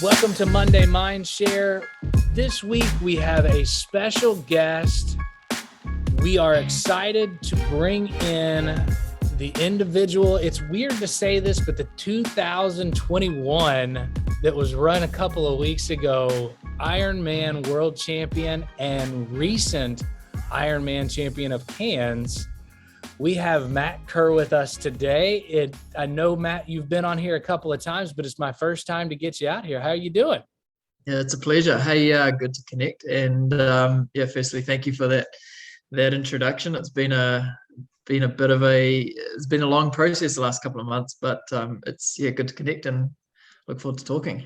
Welcome to Monday Mindshare. This week we have a special guest. We are excited to bring in the individual. It's weird to say this, but the 2021 that was run a couple of weeks ago, Ironman World Champion and recent Ironman Champion of Cairns. We have Matt Kerr with us today. I know, Matt, you've been on here a couple of times, but it's my first time to get you out here. How are you doing? Yeah, it's a pleasure. Hey, good to connect. And firstly, thank you for that introduction. It's been a bit of it's been a long process the last couple of months, but it's good to connect and look forward to talking.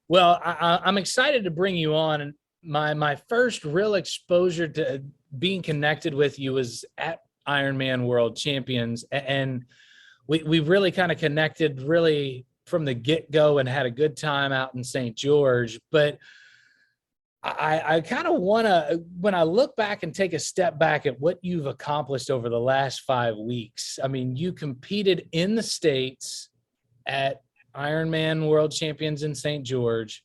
Well, I'm excited to bring you on. And my first real exposure to being connected with you was at Ironman World Champions, and we really kind of connected really from the get-go and had a good time out in St. George. But I kind of want to, when I look back and take a step back at what you've accomplished over the last 5 weeks, I mean, you competed in the States at Ironman World Champions in St. George.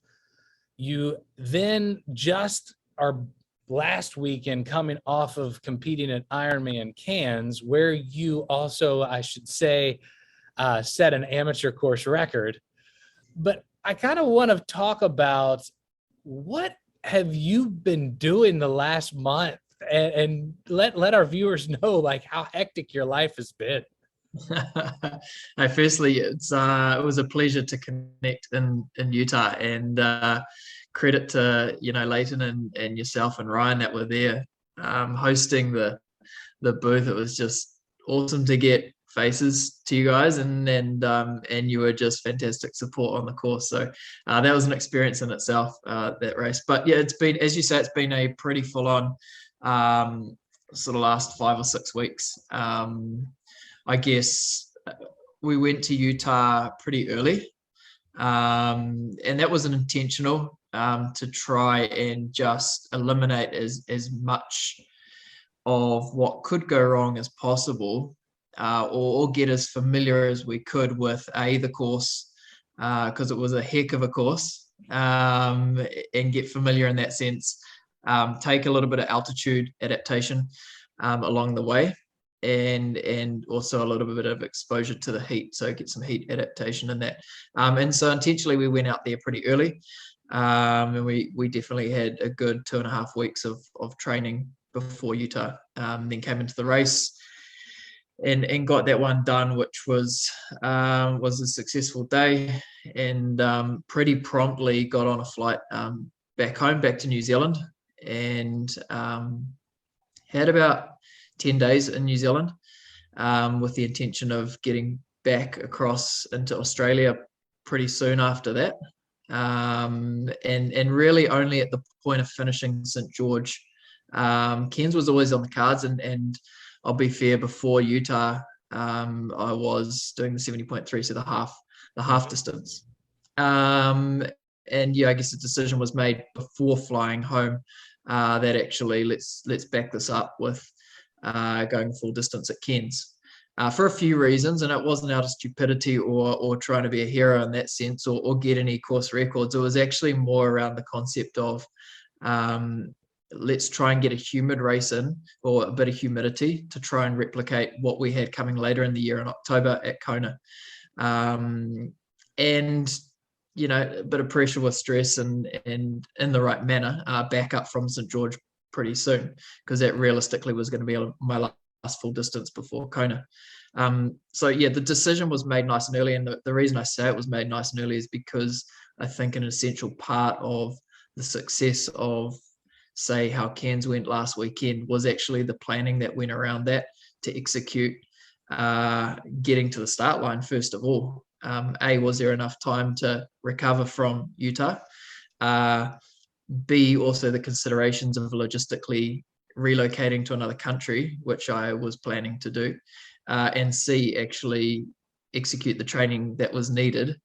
You then just are last weekend coming off of competing at Ironman Cairns, where you also, I should say, set an amateur course record. But I kind of want to talk about what have you been doing the last month, and let our viewers know like how hectic your life has been. Firstly, it was a pleasure to connect in Utah, and credit to Leighton and yourself and Ryan that were there hosting the booth. It was just awesome to get faces to you guys, and you were just fantastic support on the course. So that was an experience in itself, that race. But yeah, it's been, as you say, it's been a pretty full on sort of last 5 or 6 weeks. I guess we went to Utah pretty early, and that was an intentional to try and just eliminate as much of what could go wrong as possible, or get as familiar as we could with the course, because it was a heck of a course, and get familiar in that sense. Take a little bit of altitude adaptation along the way, and also a little bit of exposure to the heat, so get some heat adaptation in that. And so intentionally we went out there pretty early, and we definitely had a good 2.5 weeks of training before Utah. Then came into the race and got that one done, which was a successful day, and pretty promptly got on a flight back to New Zealand, and had about 10 days in New Zealand, with the intention of getting back across into Australia pretty soon after that. And really only at the point of finishing St. George. Cairns was always on the cards, and I'll be fair, before Utah, I was doing the 70.3, so the half distance. And yeah, I guess the decision was made before flying home, that actually let's back this up with going full distance at Cairns, for a few reasons. And it wasn't out of stupidity or trying to be a hero in that sense, or get any course records. It was actually more around the concept of let's try and get a humid race in, or a bit of humidity, to try and replicate what we had coming later in the year in October at Kona. And a bit of pressure with stress, and in the right manner, back up from St. George pretty soon, because that realistically was going to be my last full distance before Kona. So yeah, the decision was made nice and early, and the reason I say it was made nice and early is because I think an essential part of the success of, say, how Cairns went last weekend was actually the planning that went around that to execute getting to the start line first of all. Was there enough time to recover from Utah? B, also the considerations of logistically relocating to another country, which I was planning to do. And C, actually execute the training that was needed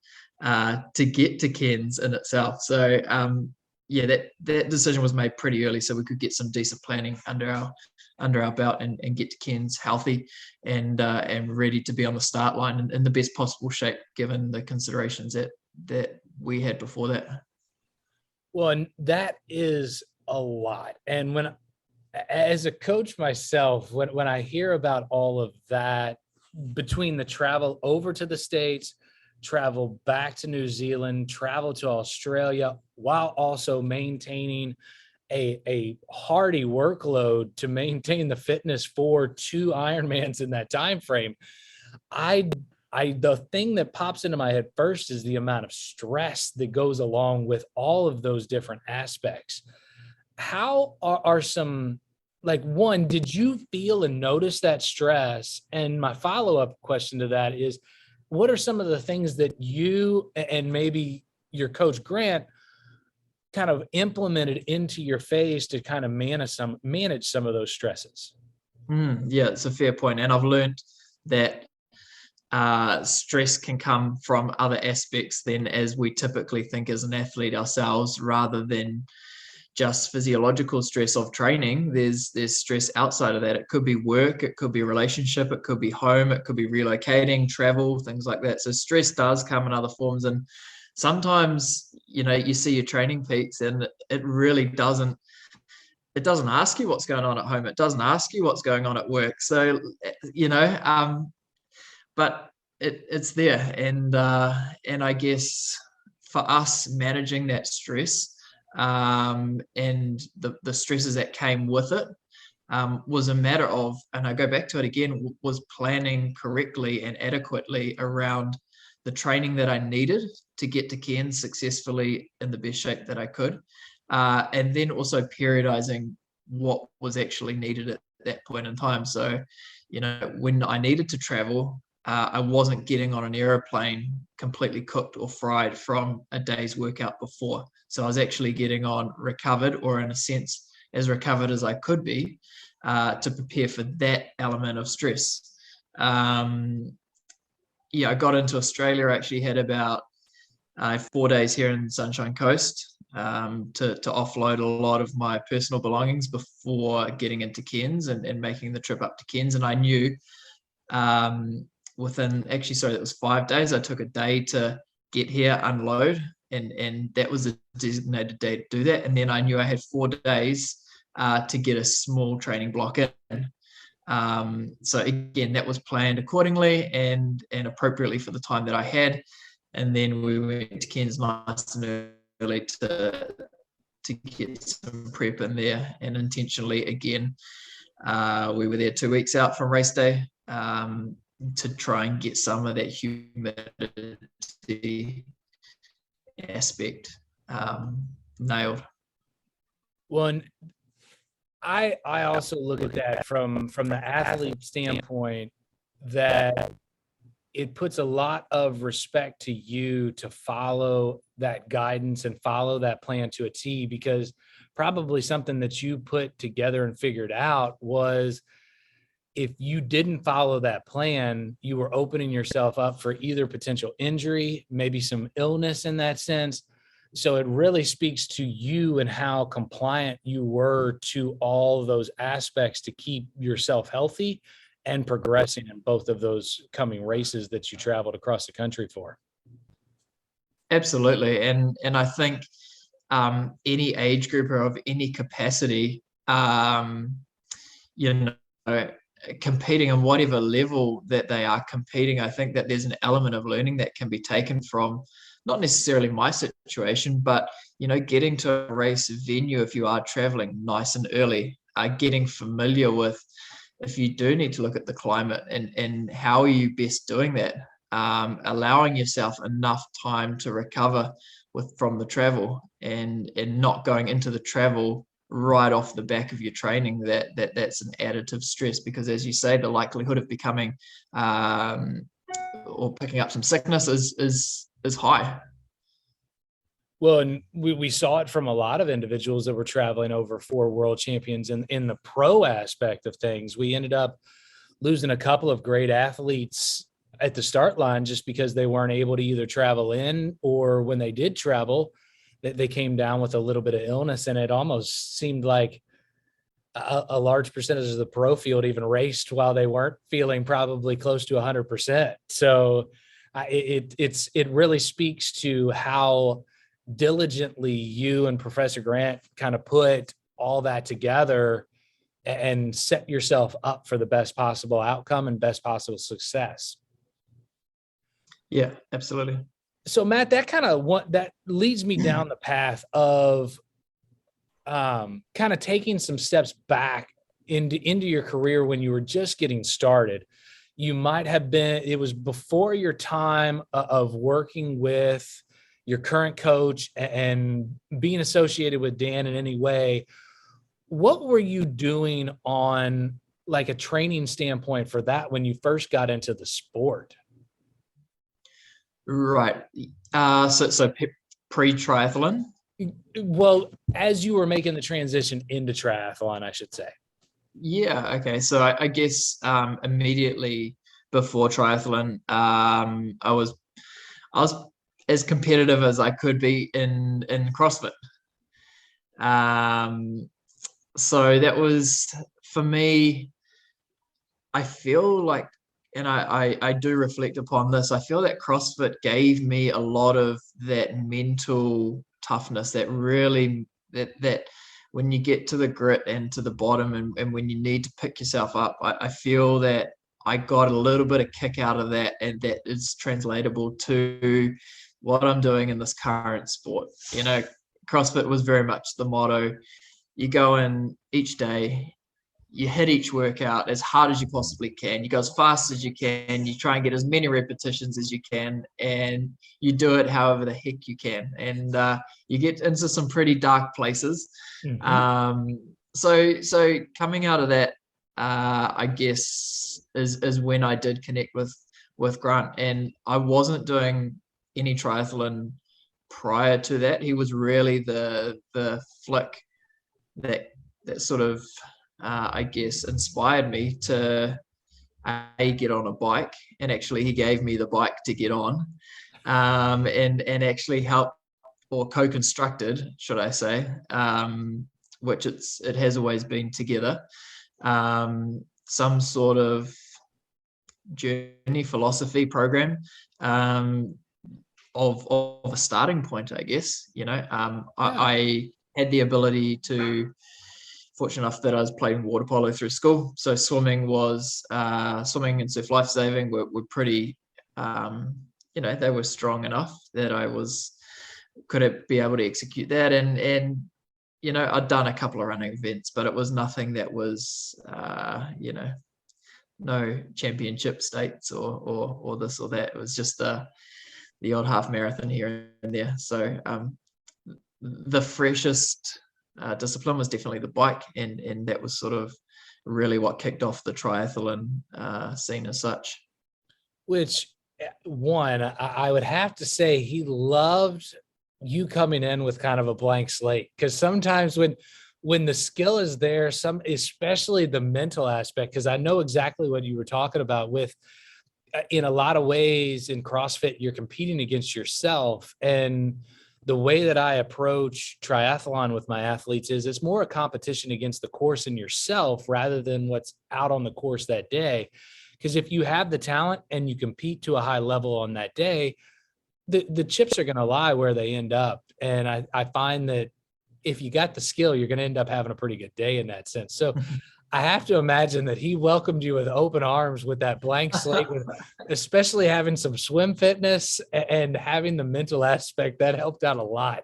to get to Cairns in itself. So that decision was made pretty early, so we could get some decent planning under our belt and get to Cairns healthy and ready to be on the start line in the best possible shape, given the considerations that we had before that. Well, and that is a lot. And as a coach myself, when I hear about all of that, between the travel over to the States, travel back to New Zealand, travel to Australia, while also maintaining a hardy workload to maintain the fitness for 2 Ironmans in that time frame, I the thing that pops into my head first is the amount of stress that goes along with all of those different aspects. How are some, like, one, did you feel and notice that stress? And my follow-up question to that is, what are some of the things that you and maybe your coach Grant kind of implemented into your phase to kind of manage some of those stresses? Yeah, it's a fair point. And I've learned that stress can come from other aspects than as we typically think as an athlete ourselves, rather than just physiological stress of training. There's stress outside of that. It could be work, it could be relationship, it could be home, it could be relocating, travel, things like that. So stress does come in other forms. And sometimes, you see your training peaks and it really doesn't ask you what's going on at home. It doesn't ask you what's going on at work. So, but it's there. And I guess for us, managing that stress, and the stresses that came with it, was a matter of, and I go back to it again, was planning correctly and adequately around the training that I needed to get to Cairns successfully in the best shape that I could, and then also periodizing what was actually needed at that point in time. So, when I needed to travel, I wasn't getting on an aeroplane completely cooked or fried from a day's workout before. So I was actually getting on recovered, or in a sense, as recovered as I could be, to prepare for that element of stress. I got into Australia. I actually had about 4 days here in the Sunshine Coast, to offload a lot of my personal belongings before getting into Cairns and making the trip up to Cairns. And I knew, that was 5 days. I took a day to get here, unload, and that was a designated day to do that. And then I knew I had 4 days to get a small training block in. So again, that was planned accordingly and appropriately for the time that I had. And then we went to Cairns nice and early to get some prep in there, and intentionally again, we were there 2 weeks out from race day, to try and get some of that humidity aspect nailed. Well, I also look at that from the athlete standpoint, that it puts a lot of respect to you to follow that guidance and follow that plan to a T, because probably something that you put together and figured out was, if you didn't follow that plan, you were opening yourself up for either potential injury, maybe some illness in that sense. So it really speaks to you and how compliant you were to all those aspects to keep yourself healthy and progressing in both of those coming races that you traveled across the country for. Absolutely. And I think any age group or of any capacity, competing on whatever level that they are competing, I think that there's an element of learning that can be taken from, not necessarily my situation, but getting to a race venue, if you are traveling nice and early, getting familiar with, if you do need to look at the climate and how are you best doing that, allowing yourself enough time to recover from the travel, and not going into the travel right off the back of your training, that's an additive stress, because as you say, the likelihood of becoming or picking up some sickness is high. Well, and we saw it from a lot of individuals that were traveling over 4 world champions in the pro aspect of things. We ended up losing a couple of great athletes at the start line just because they weren't able to either travel in, or when they did travel, they came down with a little bit of illness. And it almost seemed like a large percentage of the pro field even raced while they weren't feeling probably close to 100%. So It really speaks to how diligently you and Professor Grant kind of put all that together and set yourself up for the best possible outcome and best possible success. Yeah, absolutely. So Matt, that leads me down the path of kind of taking some steps back into your career when you were just getting started. You might have been, it was before your time of working with your current coach and being associated with Dan in any way. What were you doing on like a training standpoint for that when you first got into the sport? Right. So pre-triathlon. Well, as you were making the transition into triathlon, I should say. Yeah. Okay. So I guess immediately before triathlon, I was as competitive as I could be in CrossFit. Um, so that was for me. I feel like, and I do reflect upon this. I feel that CrossFit gave me a lot of that mental toughness that really that when you get to the grit and to the bottom and when you need to pick yourself up, I feel that I got a little bit of kick out of that, and that is translatable to what I'm doing in this current sport. CrossFit was very much the motto. You go in each day, you hit each workout as hard as you possibly can. You go as fast as you can. You try and get as many repetitions as you can, and you do it however the heck you can. And you get into some pretty dark places. Mm-hmm. So coming out of that, I guess is when I did connect with Grant, and I wasn't doing any triathlon prior to that. He was really the flick that sort of I guess inspired me to get on a bike, and actually he gave me the bike to get on, and actually helped, or co-constructed, should I say, which it has always been together, some sort of journey philosophy program, of a starting point, I guess. I had the ability to, fortunate enough that I was playing water polo through school. So swimming and surf lifesaving were pretty, they were strong enough that could be able to execute that. And I'd done a couple of running events, but it was nothing that was, no championship states or this or that. It was just the odd half marathon here and there. So the freshest discipline was definitely the bike, and that was sort of really what kicked off the triathlon scene as such. Which one, I would have to say he loved you coming in with kind of a blank slate, because sometimes when the skill is there, especially the mental aspect, because I know exactly what you were talking about with, in a lot of ways in CrossFit, you're competing against yourself. And the way that I approach triathlon with my athletes is it's more a competition against the course and yourself rather than what's out on the course that day. Because if you have the talent and you compete to a high level on that day, the chips are going to lie where they end up. And I find that if you got the skill, you're going to end up having a pretty good day in that sense. So I have to imagine that he welcomed you with open arms with that blank slate, with especially having some swim fitness and having the mental aspect that helped out a lot.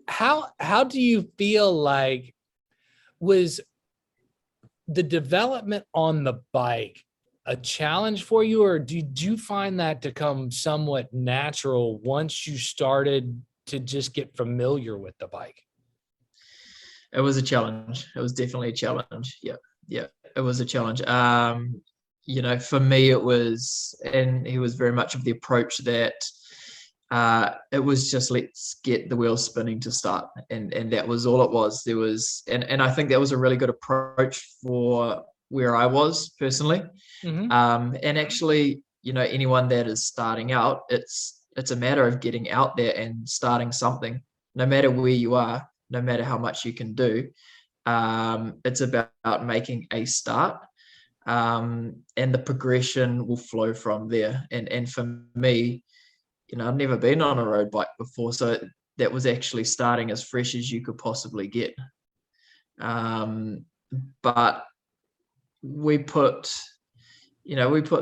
How do you feel like was the development on the bike a challenge for you, or did you find that to come somewhat natural once you started to just get familiar with the bike? It was a challenge. It was definitely a challenge. Yeah, it was a challenge. For me, it was, and he was very much of the approach that it was just, let's get the wheels spinning to start, and that was all it was. There was, and I think that was a really good approach for where I was personally. Mm-hmm. And actually, anyone that is starting out, it's a matter of getting out there and starting something, no matter where you are, no matter how much you can do. It's about making a start. and the progression will flow from there. And for me, I've never been on a road bike before, so that was actually starting as fresh as you could possibly get. But we put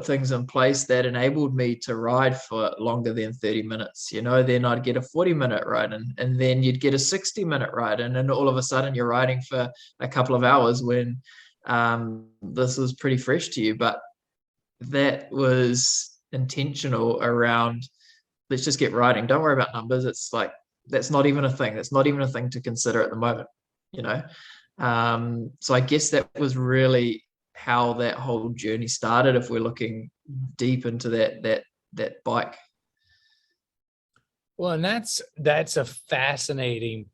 things in place that enabled me to ride for longer than 30 minutes. Then I'd get a 40-minute ride, and then you'd get a 60-minute ride, and then all of a sudden you're riding for a couple of hours when this was pretty fresh to you. But that was intentional around, let's just get riding. Don't worry about numbers. It's like, that's not even a thing. That's not even a thing to consider at the moment, So I guess that was really how that whole journey started, if we're looking deep into that bike. Well, and that's a fascinating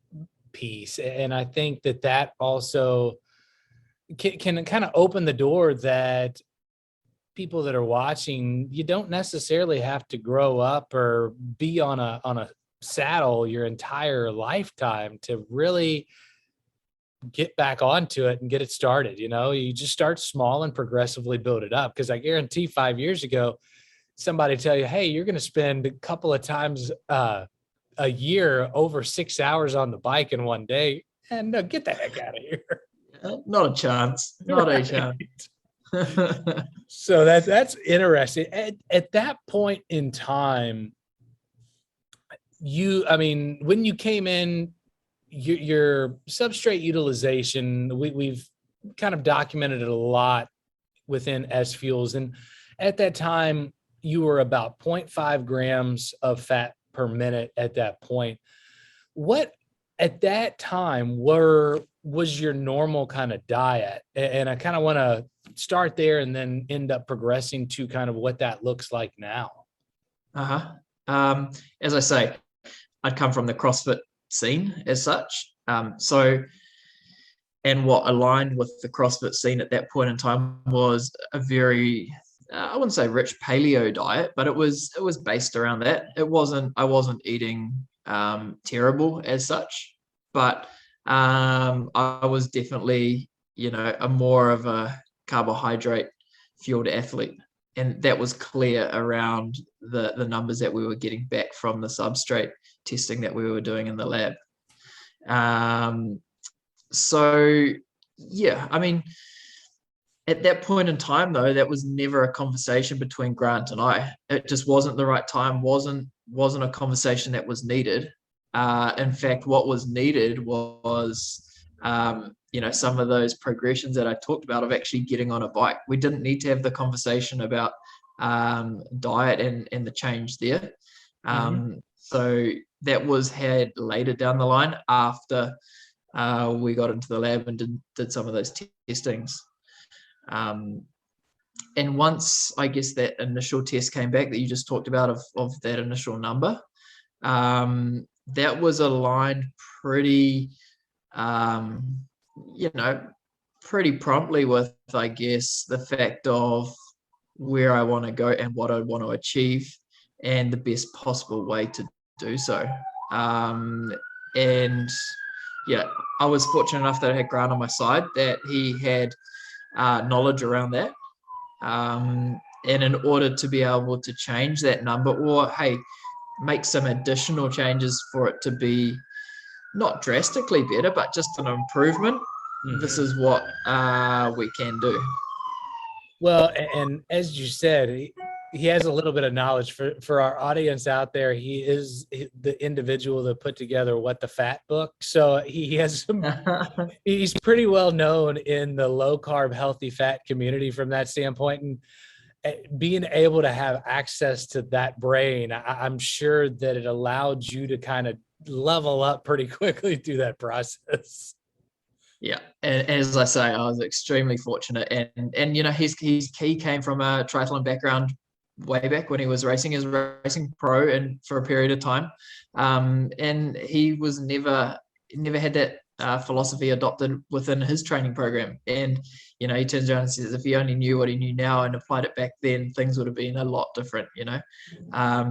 piece. And I think that also can kind of open the door that people that are watching, you don't necessarily have to grow up or be on a saddle your entire lifetime to really get back onto it and get it started. You just start small and progressively build it up. Because I guarantee 5 years ago, somebody tell you, hey, you're going to spend a couple of times a year over 6 hours on the bike in one day, and no, get the heck out of here. Not a chance. Not a chance. So that's interesting. At that point in time, when you came in, your substrate utilization, we've kind of documented it a lot within SFuels. And at that time, you were about 0.5 grams of fat per minute at that point. What at that time was your normal kind of diet? And I kind of want to start there and then end up progressing to kind of what that looks like now. As I say, I'd come from the CrossFit scene as such. And what aligned with the CrossFit scene at that point in time was a very, I wouldn't say rich paleo diet, but it was based around that. I wasn't eating terrible as such, but I was definitely, a more of a carbohydrate fueled athlete. And that was clear around the numbers that we were getting back from the substrate testing that we were doing in the lab. So yeah, at that point in time, though, that was never a conversation between Grant and I. It just wasn't the right time, wasn't a conversation that was needed. In fact, what was needed was, some of those progressions that I talked about of actually getting on a bike. We didn't need to have the conversation about diet and the change there. So that was had later down the line after we got into the lab and did some of those testings. And once, I guess, that initial test came back that you just talked about of that initial number, that was aligned pretty, pretty promptly with, I guess, the fact of where I want to go and what I want to achieve and the best possible way to do so. And yeah, I was fortunate enough that I had Grant on my side, that he had knowledge around that. And in order to be able to change that number, or hey, make some additional changes for it to be not drastically better, but just an improvement, this is what we can do. Well, and as you said, he has a little bit of knowledge for our audience out there. He is the individual that put together What the Fat book. So he has he's pretty well known in the low carb, healthy fat community from that standpoint. And being able to have access to that brain, I'm sure that it allowed you to kind of level up pretty quickly through that process. Yeah, and as I say, I was extremely fortunate, and he came from a triathlon background way back when he was racing as a racing pro and for a period of time, and he was never had that philosophy adopted within his training program. And he turns around and says, if he only knew what he knew now and applied it back then, things would have been a lot different.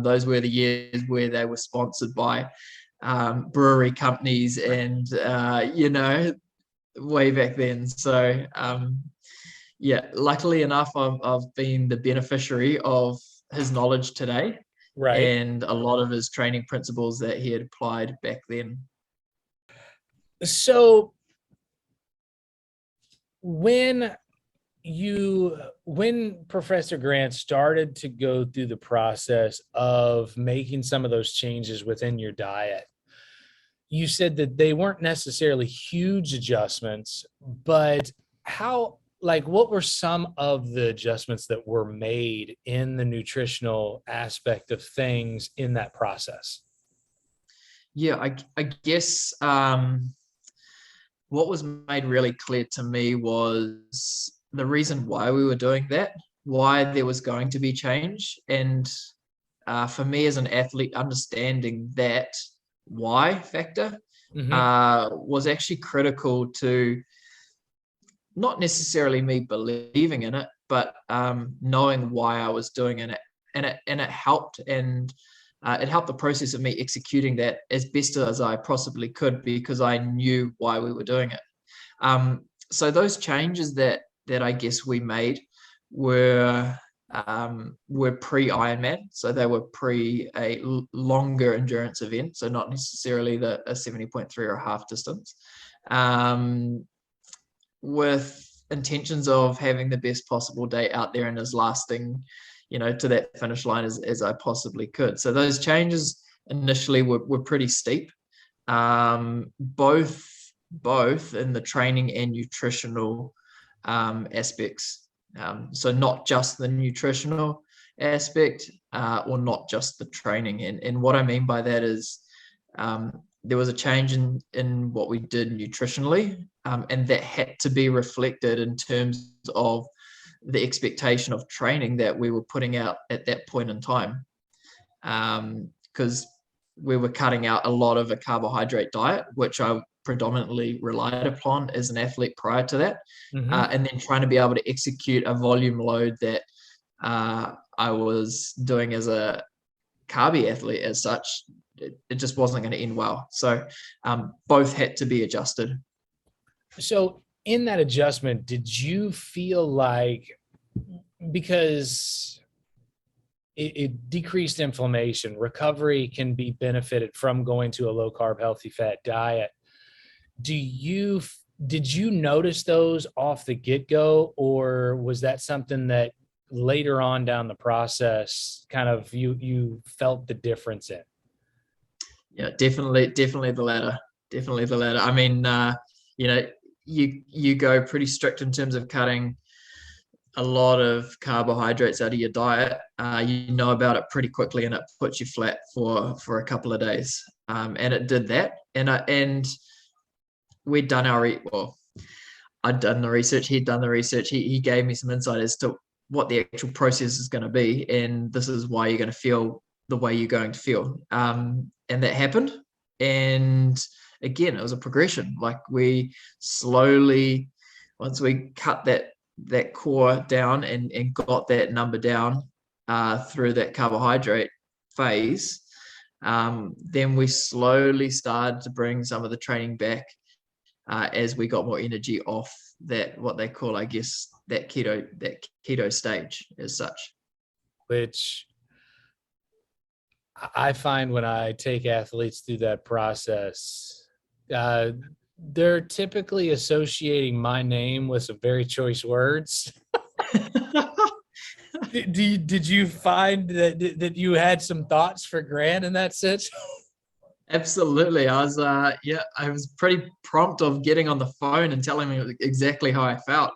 Those were the years where they were sponsored by brewery companies and way back then. So yeah, luckily enough, I've been the beneficiary of his knowledge today Right. and a lot of his training principles that he had applied back then. So when when Professor Grant started to go through the process of making some of those changes within your diet, you said that they weren't necessarily huge adjustments, but how, like, what were some of the adjustments that were made in the nutritional aspect of things in that process? Yeah, I guess what was made really clear to me was the reason why we were doing that, why there was going to be change. And for me as an athlete, understanding that why factor Mm-hmm. was actually critical to not necessarily me believing in it, but knowing why I was doing it, and it helped, and it helped the process of me executing that as best as I possibly could because I knew why we were doing it. So those changes that I guess we made were pre Ironman, so they were pre a longer endurance event, so not necessarily a 70.3 or a half distance. Um, with intentions of having the best possible day out there and as lasting, to that finish line as I possibly could. So those changes initially were pretty steep, both in the training and nutritional aspects. So not just the nutritional aspect, or not just the training. And what I mean by that is there was a change in what we did nutritionally, and that had to be reflected in terms of the expectation of training that we were putting out at that point in time, because we were cutting out a lot of a carbohydrate diet, which I predominantly relied upon as an athlete prior to that, Mm-hmm. and then trying to be able to execute a volume load that I was doing as a carby athlete as such. It just wasn't going to end well. So both had to be adjusted. So in that adjustment, did you feel like, because it decreased inflammation, recovery can be benefited from going to a low carb, healthy fat diet? Did you notice those off the get-go, or was that something that later on down the process kind of you felt the difference in? Yeah, definitely the latter. Definitely the latter. I mean, you know, you go pretty strict in terms of cutting a lot of carbohydrates out of your diet. You know about it pretty quickly, and it puts you flat for a couple of days. And it did that. And we'd done well, I'd done the research. He'd done the research. He gave me some insight as to what the actual process is going to be, and this is why you're going to feel the way you're going to feel. And that happened. And again, it was a progression. Like we slowly, once we cut that core down and got that number down through that carbohydrate phase, then we slowly started to bring some of the training back as we got more energy off that, what they call, I guess, that keto stage as such. Which I find when I take athletes through that process, uh, they're typically associating my name with some very choice words. Did you find that you had some thoughts for Grant in that sense? Absolutely. I was pretty prompt of getting on the phone and telling me exactly how I felt.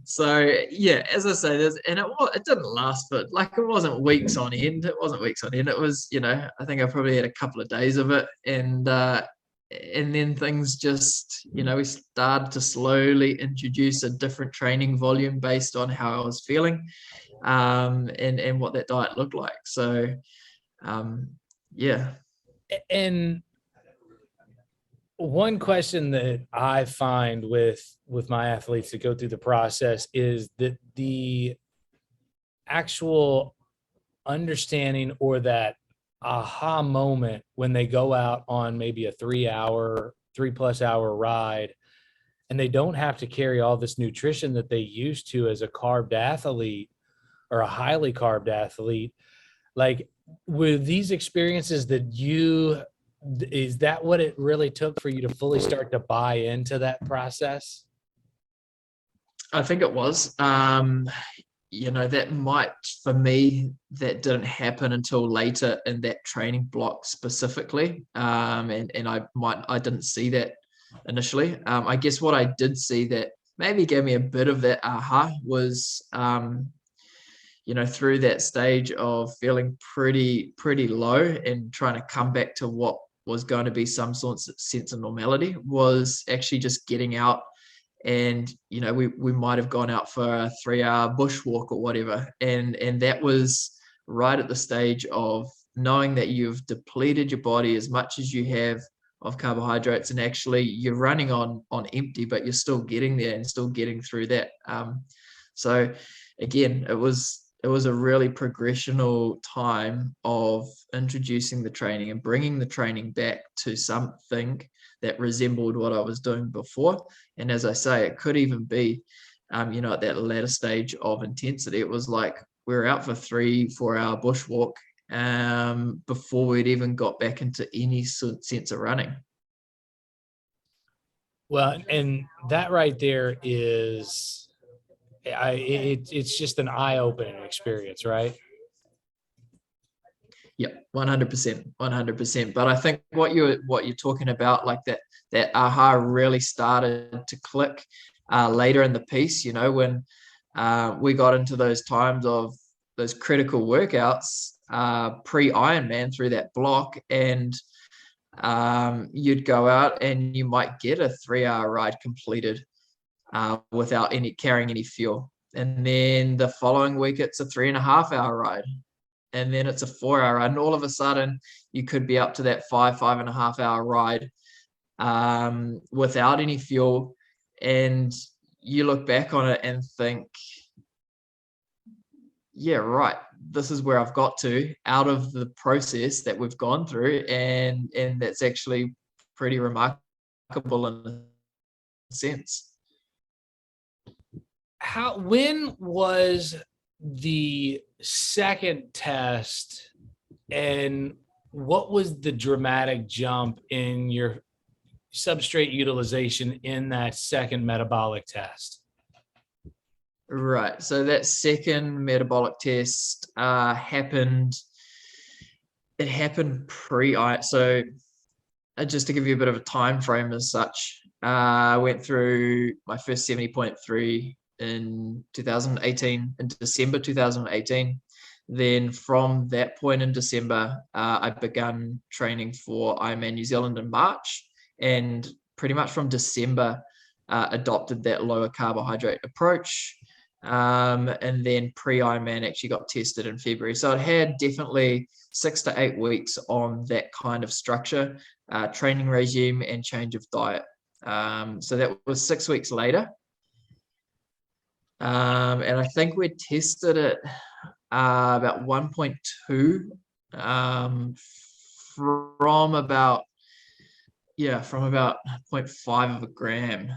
So yeah, as I say, it didn't last, but like it wasn't weeks on end. It wasn't weeks on end. It was, I think I probably had a couple of days of it, and then things just, we started to slowly introduce a different training volume based on how I was feeling, and what that diet looked like. So yeah. And one question that I find with my athletes that go through the process is that the actual understanding, or that aha moment when they go out on maybe a 3 plus hour ride and they don't have to carry all this nutrition that they used to as a carbed athlete or a highly carbed athlete. Like, with these experiences that is that what it really took for you to fully start to buy into that process? I think it was. That might, for me, that didn't happen until later in that training block specifically. And I didn't see that initially. I guess what I did see that maybe gave me a bit of that aha was, through that stage of feeling pretty low and trying to come back to what was going to be some sort of sense of normality, was actually just getting out. And we might have gone out for a 3-hour bushwalk or whatever, and that was right at the stage of knowing that you've depleted your body as much as you have of carbohydrates, and actually you're running on empty, but you're still getting there and still getting through that. So again, it was a really progressional time of introducing the training and bringing the training back to something that resembled what I was doing before. And as I say, it could even be, at that latter stage of intensity, it was like we were out for 3-4 hour bushwalk before we'd even got back into any sense of running. Well, and that right there is, it's just an eye-opening experience, right? Yeah, 100%, 100%. But I think what you're talking about, like that aha really started to click later in the piece. When we got into those times of those critical workouts pre-Ironman through that block, and you'd go out and you might get a 3-hour ride completed without carrying any fuel, and then the following week it's a 3.5-hour ride, and then it's a 4-hour ride, and all of a sudden you could be up to that 5.5-hour ride without any fuel. And you look back on it and think, yeah, right, this is where I've got to out of the process that we've gone through, and that's actually pretty remarkable in a sense. When was the second test, and what was the dramatic jump in your substrate utilization in that second metabolic test? Right. So that second metabolic test happened. It happened so just to give you a bit of a time frame as such, I went through my first 70.3 in 2018, in December 2018. Then from that point in December, I began training for Ironman New Zealand in March, and pretty much from December adopted that lower carbohydrate approach. And then pre-Ironman actually got tested in February. So it had definitely 6 to 8 weeks on that kind of structure, training regime and change of diet. So that was 6 weeks later. And I think we tested it about 1.2 from about 0.5 of a gram.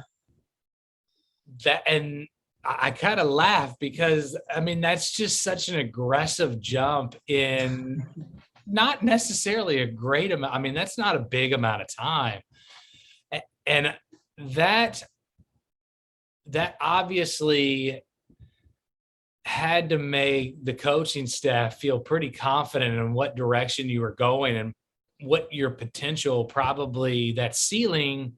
And I kind of laugh because, I mean, that's just such an aggressive jump in not necessarily a great amount. I mean, that's not a big amount of time. And that obviously had to make the coaching staff feel pretty confident in what direction you were going and what your potential, probably that ceiling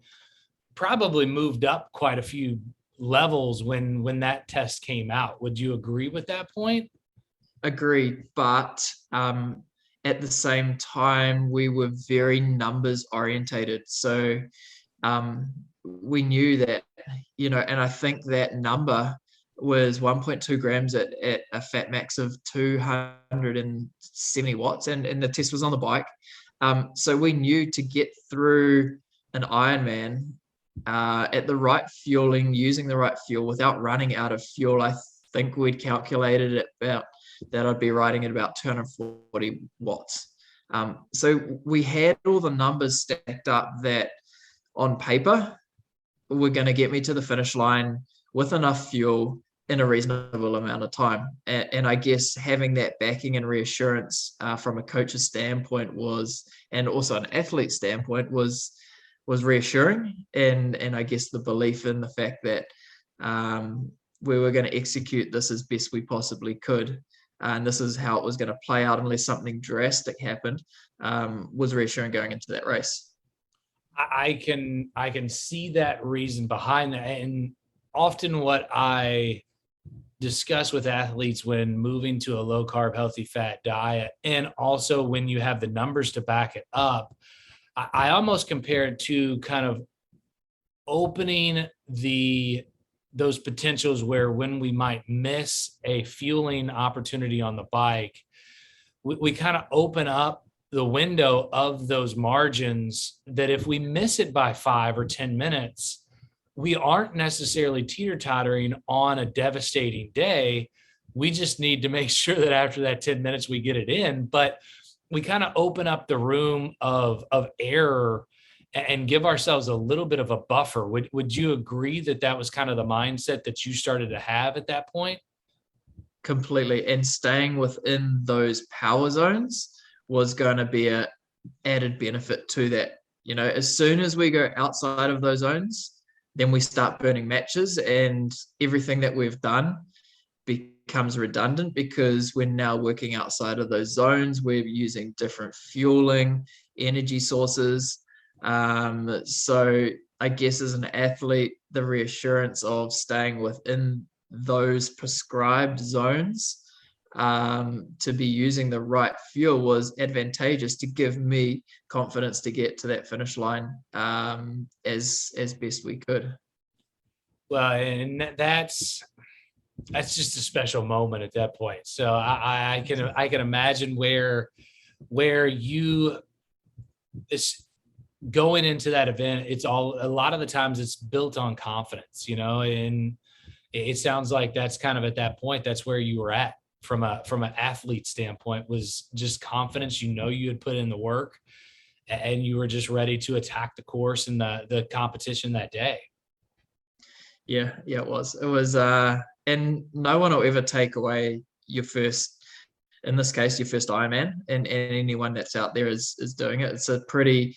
probably moved up quite a few levels when that test came out. Would you agree with that point? Agreed. But at the same time, we were very numbers orientated. So we knew that, and I think that number was 1.2 grams at a fat max of 270 watts, and the test was on the bike. So we knew to get through an Ironman at the right fueling, using the right fuel without running out of fuel. I think we'd calculated it about that I'd be riding at about 240 watts. So we had all the numbers stacked up that on paper were going to get me to the finish line with enough fuel in a reasonable amount of time. And I guess having that backing and reassurance from a coach's standpoint was, and also an athlete standpoint was reassuring. And I guess the belief in the fact that we were going to execute this as best we possibly could. And this is how it was going to play out unless something drastic happened, was reassuring going into that race. I can see that reason behind that. And often what I discuss with athletes when moving to a low carb, healthy fat diet, and also when you have the numbers to back it up, I almost compare it to kind of opening those potentials where when we might miss a fueling opportunity on the bike, we kind of open up the window of those margins that if we miss it by 5 or 10 minutes, we aren't necessarily teeter-tottering on a devastating day. We just need to make sure that after that 10 minutes we get it in, but we kind of open up the room of error and give ourselves a little bit of a buffer. Would you agree that that was kind of the mindset that you started to have at that point? Completely. And staying within those power zones was going to be a added benefit to that. As soon as we go outside of those zones, then we start burning matches, and everything that we've done becomes redundant because we're now working outside of those zones. We're using different fueling energy sources. So I guess as an athlete, the reassurance of staying within those prescribed zones, to be using the right fuel was advantageous to give me confidence to get to that finish line as best we could. Well, and that's just a special moment at that point. So I can imagine where you this going into that event, it's all, a lot of the times it's built on confidence, and it sounds like that's kind of at that point, that's where you were at from an athlete standpoint, was just confidence. You had put in the work and you were just ready to attack the course and the competition that day. Yeah, it was. And no one will ever take away your first, in this case, your first Ironman, and anyone that's out there is doing it. It's a pretty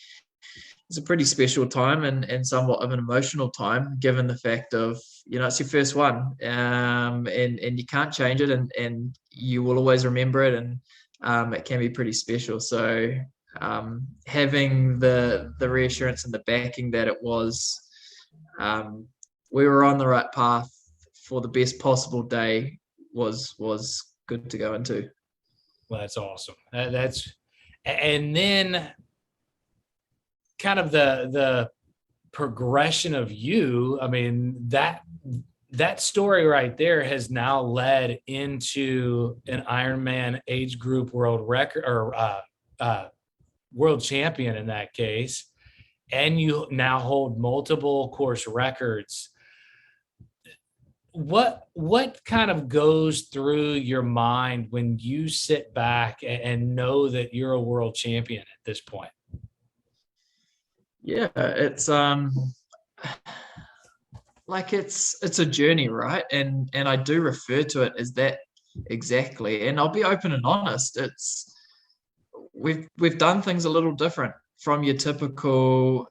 special time and somewhat of an emotional time, given the fact of, it's your first one, and you can't change it, and you will always remember it, and it can be pretty special. So having the reassurance and the backing that it was, we were on the right path for the best possible day was good to go into. Well, that's awesome. And then kind of the progression of you. I mean, that story right there has now led into an Ironman age group world record, or world champion in that case. And you now hold multiple course records. What kind of goes through your mind when you sit back and know that you're a world champion at this point? Yeah, it's like it's a journey, right? And I do refer to it as that exactly. And I'll be open and honest. We've done things a little different from your typical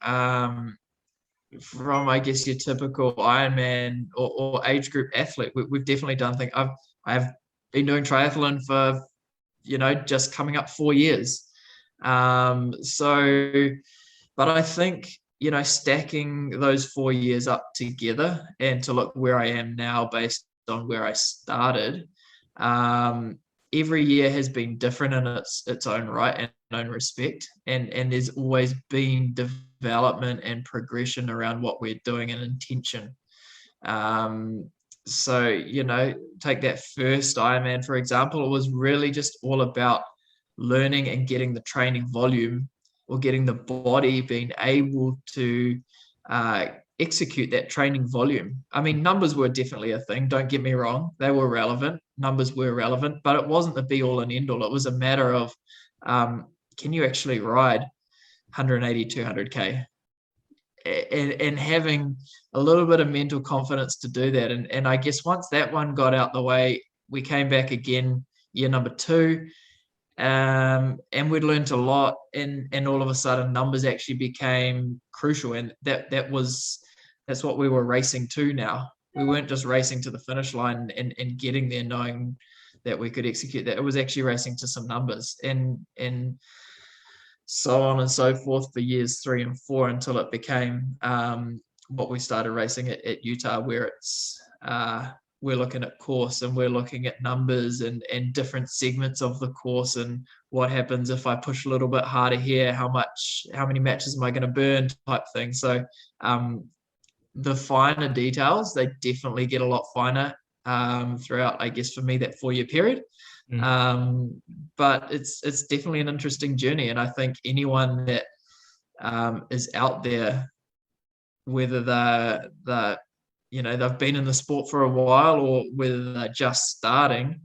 from, I guess, your typical Ironman or age group athlete. We've definitely done things. I've been doing triathlon for, just coming up 4 years. So, but I think, stacking those 4 years up together and to look where I am now based on where I started, every year has been different in its own right and own respect, and there's always been development and progression around what we're doing and intention. So, take that first Ironman, for example. It was really just all about learning and getting the training volume, or getting the body being able to execute that training volume. I mean, numbers were definitely a thing. Don't get me wrong. They were relevant. Numbers were relevant, but it wasn't the be all and end all. It was a matter of, can you actually ride 180, 200K? and having a little bit of mental confidence to do that. And I guess once that one got out the way, we came back again year number 2, and we'd learned a lot, and all of a sudden numbers actually became crucial, and that's what we were racing to now. We weren't just racing to the finish line and getting there knowing that we could execute that. It was actually racing to some numbers, and so on and so forth for years 3 and 4 until it became what we started racing at Utah, where it's we're looking at course, and we're looking at numbers and different segments of the course, and what happens if I push a little bit harder here, how many matches am I going to burn, type thing. So the finer details, they definitely get a lot finer throughout, I guess, for me, that 4-year period. But it's definitely an interesting journey, and I think anyone that is out there, whether they've been in the sport for a while or whether they're just starting,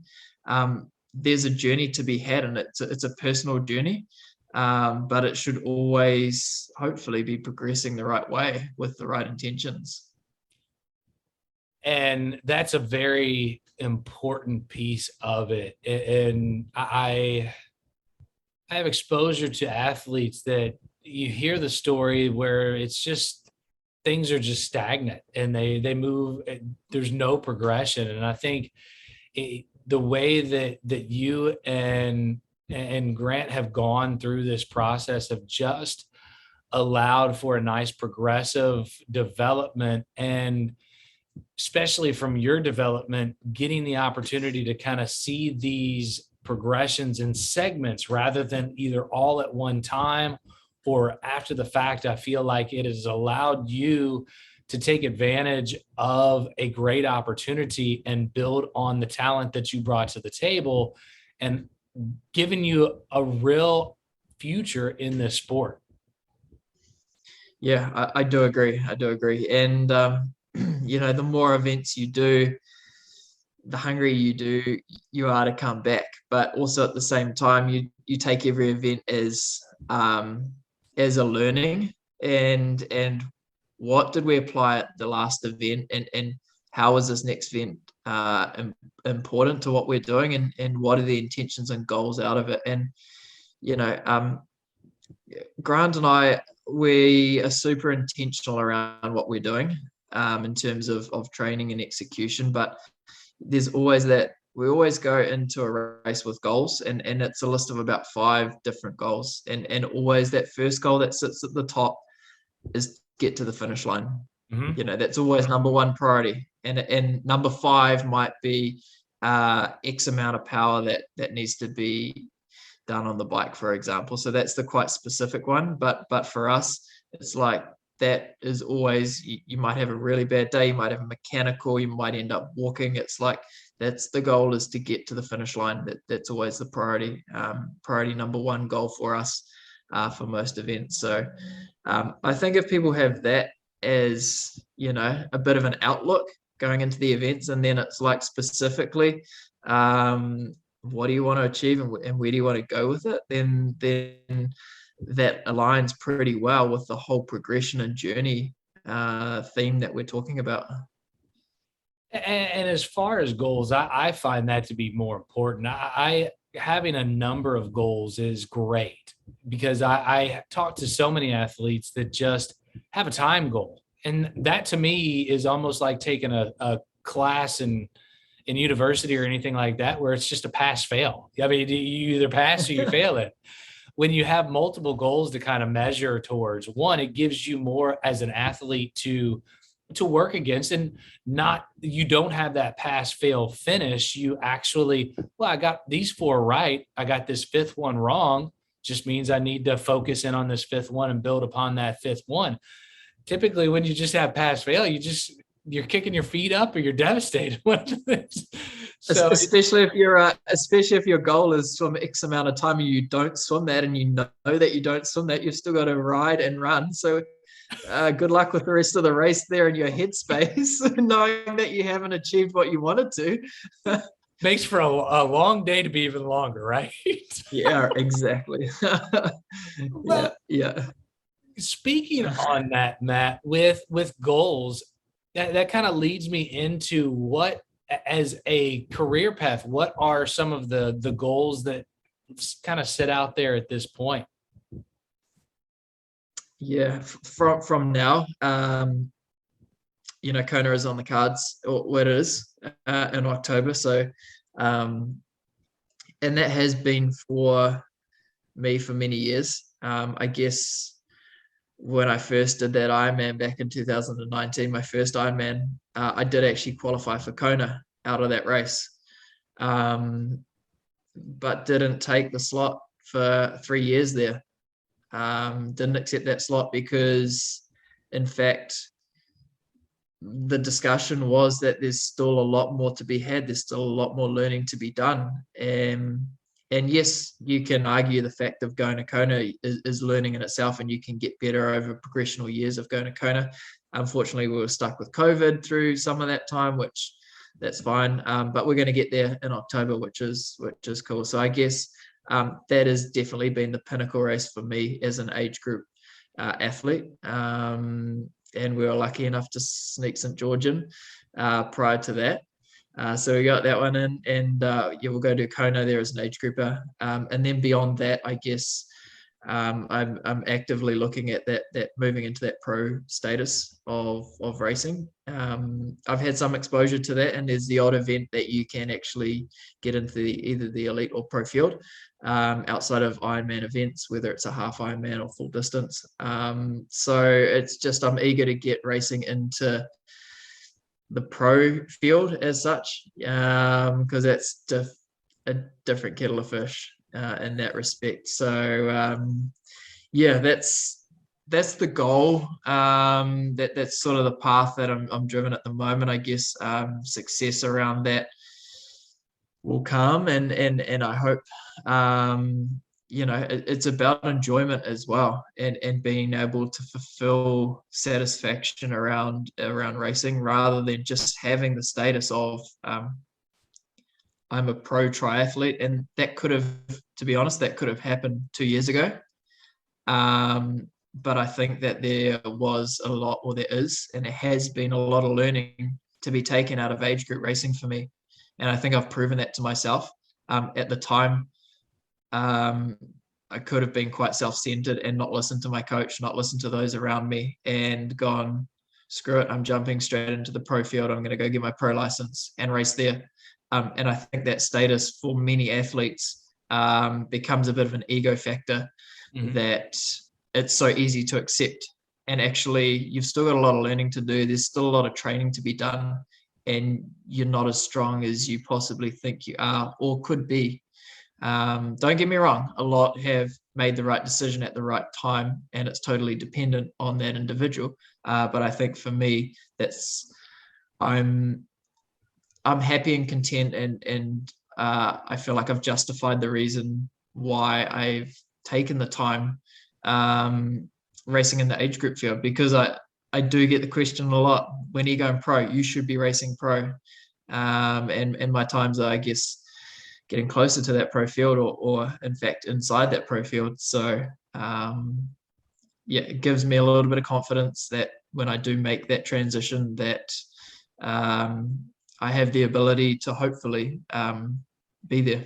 there's a journey to be had, and it's a personal journey, but it should always hopefully be progressing the right way with the right intentions. And that's a very important piece of it. And I have exposure to athletes that you hear the story where it's just things are just stagnant and they move. There's no progression. And I think the way that you and Grant have gone through this process have just allowed for a nice progressive development, and especially from your development, getting the opportunity to kind of see these progressions in segments rather than either all at one time or after the fact. I feel like it has allowed you to take advantage of a great opportunity and build on the talent that you brought to the table, and giving you a real future in this sport. Yeah, I do agree. And the more events you do, the hungrier you are to come back. But also at the same time, you take every event as a learning, and what did we apply at the last event, and how is this next event important to what we're doing, and what are the intentions and goals out of it. And Grant and I, we are super intentional around what we're doing in terms of training and execution, but there's always that we always go into a race with goals, and it's a list of about 5 different goals, and always that first goal that sits at the top is get to the finish line. That's always number 1 priority, and number 5 might be X amount of power that needs to be done on the bike, for example. So that's the quite specific one, but for us, it's like that is always, you might have a really bad day, you might have a mechanical, you might end up walking. It's like that's the goal, is to get to the finish line. That's always the priority number 1 goal for us for most events. So I think if people have that as a bit of an outlook going into the events, and then it's like specifically what do you want to achieve, and where do you want to go with it, then that aligns pretty well with the whole progression and journey theme that we're talking about. And as far as goals, I find that to be more important. I having a number of goals is great, because I talk to so many athletes that just have a time goal. And that to me is almost like taking a class in university or anything like that, where it's just a pass fail. I mean, you either pass or you fail it. When you have multiple goals to kind of measure towards, one, it gives you more as an athlete to work against, and you don't have that pass fail finish. You actually, I got these 4 right, I got this 5th one wrong, just means I need to focus in on this 5th one and build upon that 5th one. Typically when you just have pass fail, you're kicking your feet up or you're devastated. So especially if your goal is swim X amount of time and you don't swim that, and you know that you don't swim that, you've still got to ride and run. So good luck with the rest of the race there in your headspace, knowing that you haven't achieved what you wanted to. Makes for a long day to be even longer, right? Yeah, exactly. Yeah. speaking on that, Matt, with goals, that kind of leads me into what, as a career path, what are some of the goals that kind of sit out there at this point? Yeah, from now, Kona is on the cards, or what it is, in October. So, and that has been for me for many years. I guess when I first did that Ironman back in 2019, my first Ironman, I did actually qualify for Kona out of that race, but didn't take the slot for 3 years there. Didn't accept that slot because, in fact, the discussion was that there's still a lot more to be had. There's still a lot more learning to be done. And yes, you can argue the fact of going to Kona is learning in itself, and you can get better over progressional years of going to Kona. Unfortunately, we were stuck with COVID through some of that time, which that's fine. But we're going to get there in October, which is cool. So I guess that has definitely been the pinnacle race for me as an age group athlete. And we were lucky enough to sneak St. George in prior to that. So we got that one in, and we'll go to Kona there as an age grouper. And then beyond that, I guess I'm actively looking at that moving into that pro status of racing. I've had some exposure to that, and there's the odd event that you can actually get into either the elite or pro field, outside of Ironman events, whether it's a half Ironman or full distance. So it's just, I'm eager to get racing into the pro field as such, because that's a different kettle of fish in that respect. So that's the goal. That's sort of the path that I'm driven at the moment. I guess success around that will come, and I hope it's about enjoyment as well, and being able to fulfill satisfaction around racing, rather than just having the status of I'm a pro triathlete. And that could have, to be honest, that could have happened 2 years ago. But I think that there was a lot, or there is, and there has been a lot of learning to be taken out of age group racing for me. And I think I've proven that to myself. At the time, I could have been quite self-centered and not listened to my coach, not listened to those around me, and gone, screw it, I'm jumping straight into the pro field. I'm going to go get my pro license and race there. And I think that status for many athletes becomes a bit of an ego factor, that it's so easy to accept. And actually, you've still got a lot of learning to do. There's still a lot of training to be done, and you're not as strong as you possibly think you are or could be. Don't get me wrong, a lot have made the right decision at the right time, and it's totally dependent on that individual. But I think for me, I'm happy and content, and I feel like I've justified the reason why I've taken the time racing in the age group field, because I do get the question a lot, when are you going pro? You should be racing pro. And my times are, I guess, getting closer to that pro field, or in fact inside that pro field. So it gives me a little bit of confidence that when I do make that transition, that I have the ability to hopefully be there.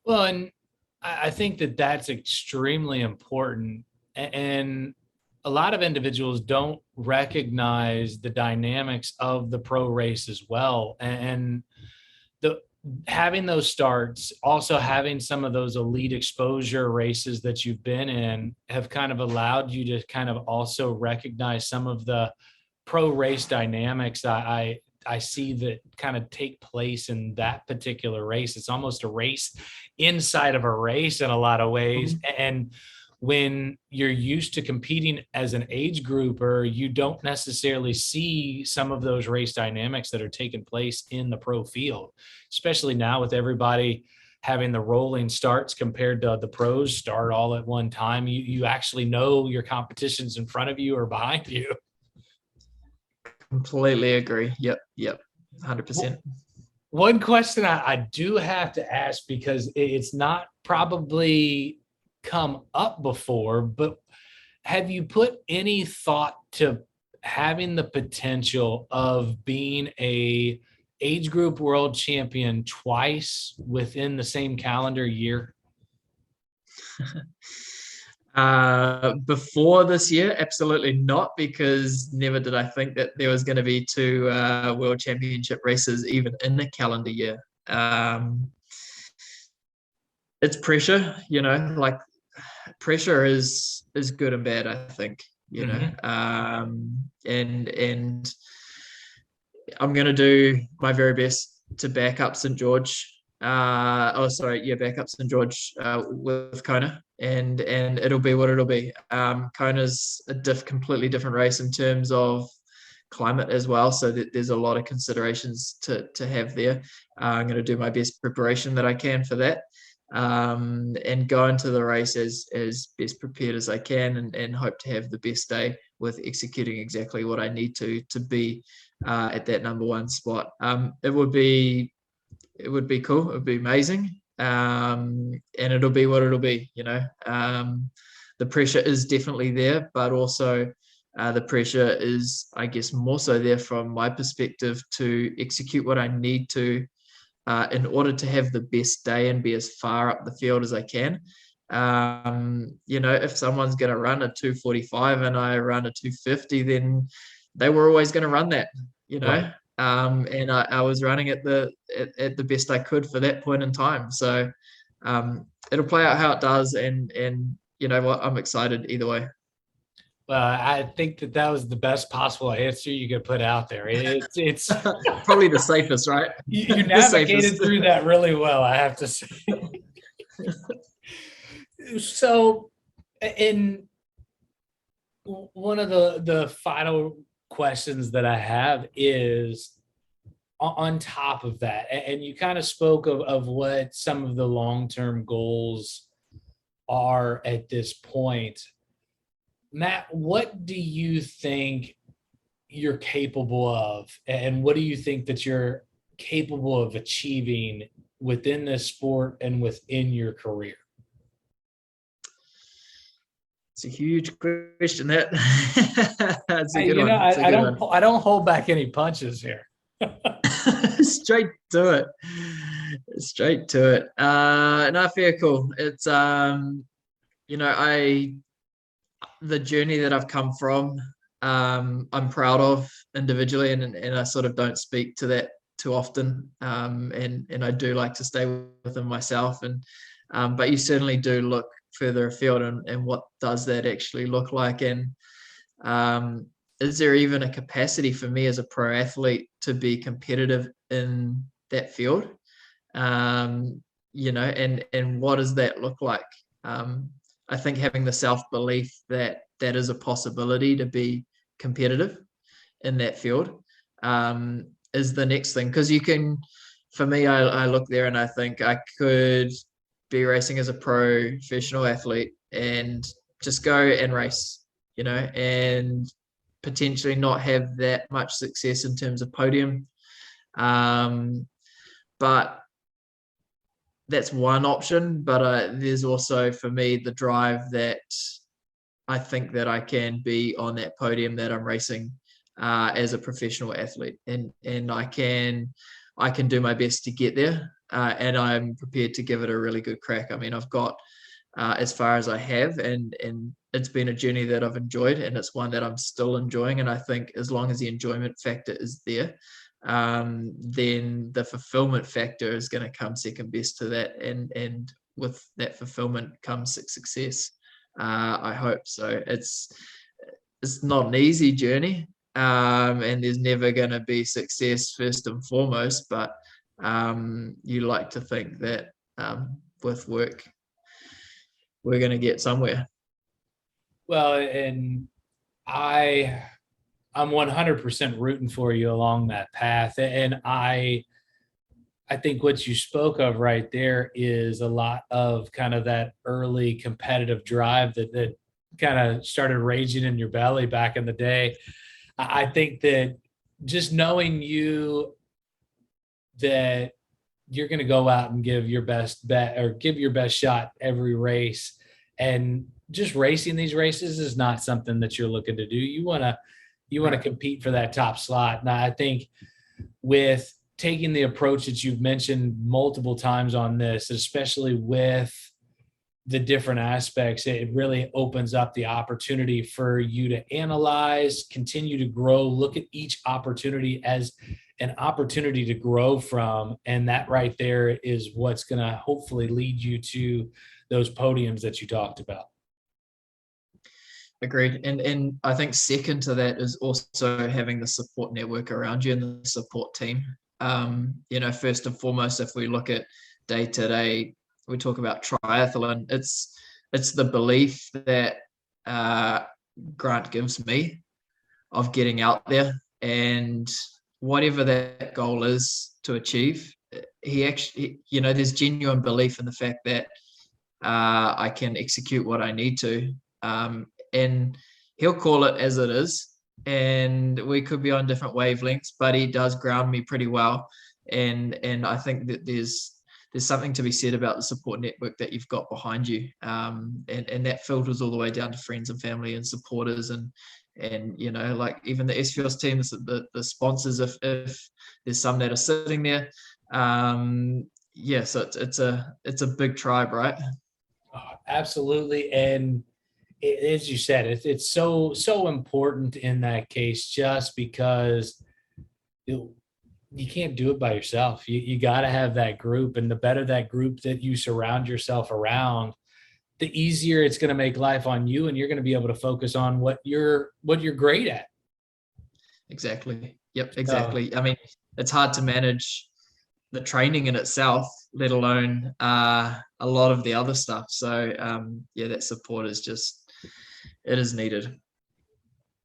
Well, and I think that that's extremely important. And a lot of individuals don't recognize the dynamics of the pro race as well. And having those starts, also having some of those elite exposure races that you've been in, have kind of allowed you to kind of also recognize some of the pro race dynamics I see that kind of take place in that particular race. It's almost a race inside of a race in a lot of ways. And when you're used to competing as an age grouper, you don't necessarily see some of those race dynamics that are taking place in the pro field, especially now with everybody having the rolling starts compared to the pros start all at one time. You actually know your competition's in front of you or behind you. Completely agree. Yep. 100%. One question I do have to ask, because it's not probably come up before, but have you put any thought to having the potential of being a age group world champion twice within the same calendar year? Before this year, absolutely not, because never did I think that there was going to be two world championship races even in a calendar year. It's pressure, like pressure is good and bad, I think, and I'm going to do my very best to back up St. George. Back up St. George with Kona, and it'll be what it'll be. Kona's a completely different race in terms of climate as well, so that there's a lot of considerations to have there. I'm going to do my best preparation that I can for that, and go into the race as best prepared as I can, and hope to have the best day with executing exactly what I need to be at that number one spot. It would be cool. It would be amazing. And it'll be what it'll be, the pressure is definitely there, but also the pressure is, I guess, more so there from my perspective to execute what I need to in order to have the best day and be as far up the field as I can. If someone's going to run a 2:45 and I run a 2:50, then they were always going to run that, Right. and I was running at the best I could for that point in time. So it'll play out how it does, and you know what, I'm excited either way. Well, I think that was the best possible answer you could put out there. It's Probably the safest, right? you The navigated safest. through that really well, I have to say. So, in one of the final questions that I have is on top of that, and you kind of spoke of what some of the long-term goals are at this point. Matt, what do you think you're capable of, and what do you think that you're capable of achieving within this sport and within your career? It's a huge question. That that's a Hey, good one. It's a good one. I don't hold back any punches here. Straight to it. Straight to it. No, fair, cool. It's the journey that I've come from, I'm proud of individually, and I sort of don't speak to that too often. And I do like to stay within myself, but you certainly do look further afield, and what does that actually look like? And is there even a capacity for me as a pro athlete to be competitive in that field? And what does that look like? I think having the self-belief that that is a possibility to be competitive in that field is the next thing. Because for me, I look there and I think I could be racing as a professional athlete and just go and race, and potentially not have that much success in terms of podium. But that's one option. But there's also, for me, the drive that I think that I can be on that podium that I'm racing as a professional athlete, and I can do my best to get there, and I'm prepared to give it a really good crack. I mean, I've got as far as I have, and it's been a journey that I've enjoyed, and it's one that I'm still enjoying. And I think as long as the enjoyment factor is there, then the fulfillment factor is going to come second best to that, and with that fulfillment comes success. I hope so. It's not an easy journey, and there's never going to be success first and foremost. But you like to think that with work, we're going to get somewhere. Well, and I'm 100% rooting for you along that path. And I think what you spoke of right there is a lot of kind of that early competitive drive that kind of started raging in your belly back in the day. I think that just knowing you, that you're going to go out and give your best bet or give your best shot every race, And just racing these races is not something that you're looking to do. You want to compete for that top slot. Now, I think with taking the approach that you've mentioned multiple times on this, especially with the different aspects, it really opens up the opportunity for you to analyze, continue to grow, look at each opportunity as an opportunity to grow from. And that right there is what's going to hopefully lead you to those podiums that you talked about. Agreed. And I think second to that is also having the support network around you and the support team. First and foremost, if we look at day to day, we talk about triathlon, it's the belief that Grant gives me of getting out there, and whatever that goal is to achieve, he actually, there's genuine belief in the fact that I can execute what I need to. And he'll call it as it is. And we could be on different wavelengths, but he does ground me pretty well. And I think that there's something to be said about the support network that you've got behind you. And that filters all the way down to friends and family and supporters and like even the SFuels team, the sponsors, if there's some that are sitting there. So it's a big tribe, right? Oh, absolutely. And as you said, it's so important in that case, just because you can't do it by yourself. You got to have that group, and the better that group that you surround yourself around, the easier it's going to make life on you, and you're going to be able to focus on what you're great at. Exactly. Yep. Exactly. I mean, it's hard to manage the training in itself, let alone a lot of the other stuff. So that support is it is needed.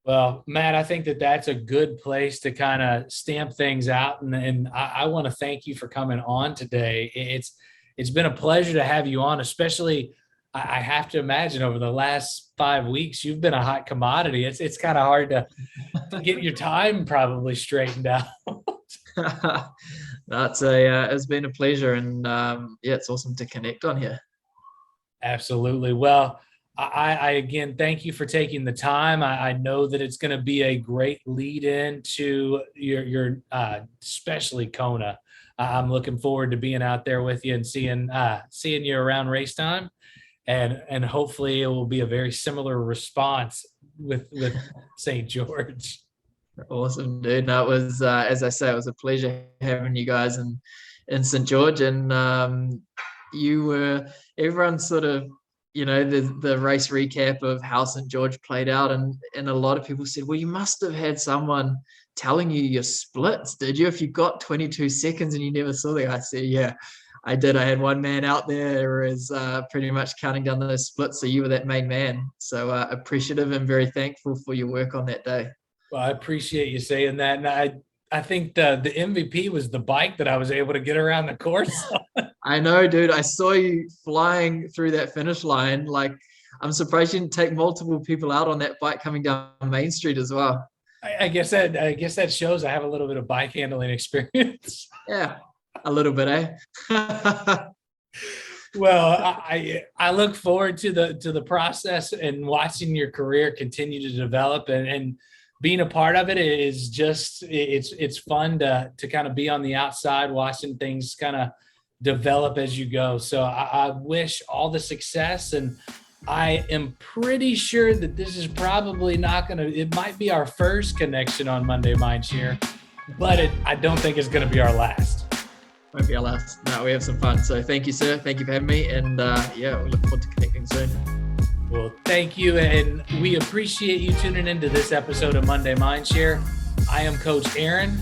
Well, Matt, I think that that's a good place to kind of stamp things out. And I want to thank you for coming on today. It's been a pleasure to have you on, especially I have to imagine over the last 5 weeks, you've been a hot commodity. It's kind of hard to get your time probably straightened out. It's been a pleasure. And it's awesome to connect on here. Absolutely. Well, I again, thank you for taking the time. I know that it's going to be a great lead in to your especially Kona. I'm looking forward to being out there with you and seeing you around race time, and hopefully it will be a very similar response with St. George. Awesome, dude. No, it was as I say, it was a pleasure having you guys in St. George, and everyone sort of, the race recap of how St. George played out, and a lot of people said, well, you must have had someone telling you your splits, did you, if you got 22 seconds and you never saw that? I said, yeah, I did. I had one man out there who was pretty much counting down those splits, so you were that main man. So appreciative and very thankful for your work on that day. Well, I appreciate you saying that, and I think the MVP was the bike that I was able to get around the course. I know, dude. I saw you flying through that finish line. Like, I'm surprised you didn't take multiple people out on that bike coming down Main Street as well. I guess that shows I have a little bit of bike handling experience. Yeah, a little bit, eh? Well, I look forward to the process and watching your career continue to develop, and being a part of it is just it's fun to kind of be on the outside watching things kind of develop as you go. So I wish all the success, and I am pretty sure that this is probably it might be our first connection on Monday Mindshare, but I don't think it's going to be our last. Won't be our last. No, we have some fun. So thank you, sir. Thank you for having me. And we look forward to connecting soon. Well, thank you. And we appreciate you tuning into this episode of Monday Mindshare. I am Coach Aaron,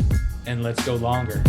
and let's go longer.